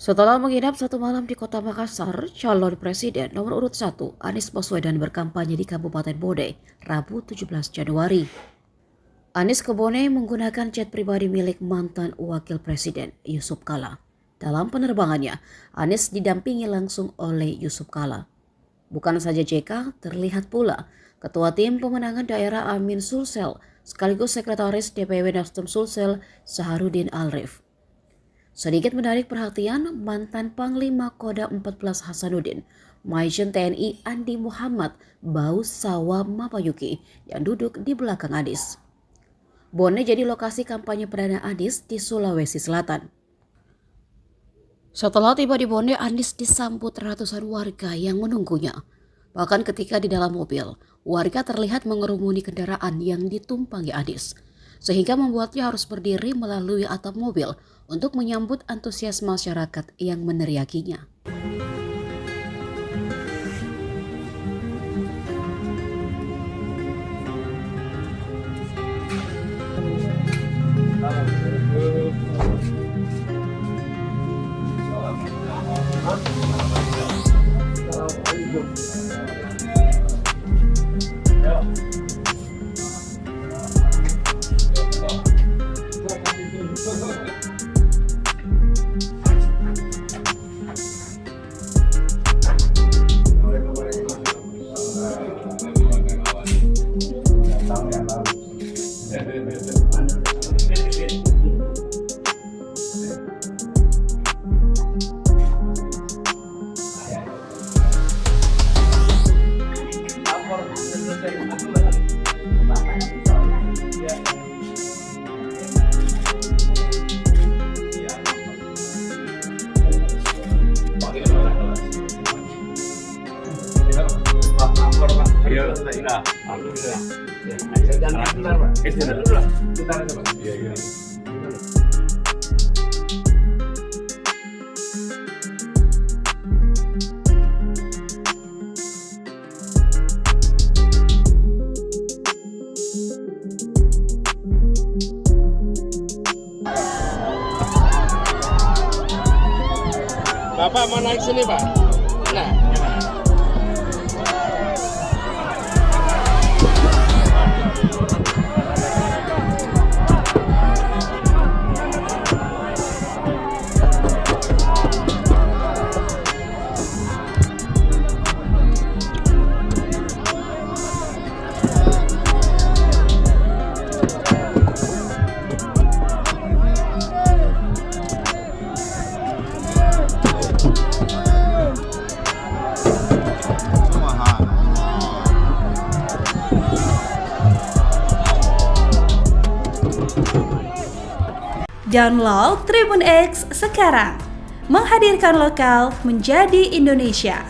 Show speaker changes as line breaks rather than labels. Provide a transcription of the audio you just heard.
Setelah menginap satu malam di kota Makassar, calon presiden nomor urut 1 Anies Baswedan berkampanye di Kabupaten Bone, Rabu 17 Januari. Anies ke Bone menggunakan jet pribadi milik mantan wakil presiden Yusuf Kala. Dalam penerbangannya, Anies didampingi langsung oleh Yusuf Kala. Bukan saja JK, terlihat pula Ketua Tim Pemenangan Daerah Amin Sulsel sekaligus Sekretaris DPW Nasdem Sulsel Saharudin Alrif. Sedikit menarik perhatian, mantan Panglima Koda 14 Hasanuddin, Majen TNI Andi Muhammad Bausawa Mapayuki yang duduk di belakang Anies. Bone jadi lokasi kampanye perdana Anies di Sulawesi Selatan. Setelah tiba di Bone, Anies disambut ratusan warga yang menunggunya. Bahkan ketika di dalam mobil, warga terlihat mengerumuni kendaraan yang ditumpangi Anies, sehingga membuatnya harus berdiri melalui atap mobil untuk menyambut antusias masyarakat yang meneriakinya.
Bapak mau naik sini, Pak? Nah.
Download Tribun X sekarang, menghadirkan lokal menjadi Indonesia.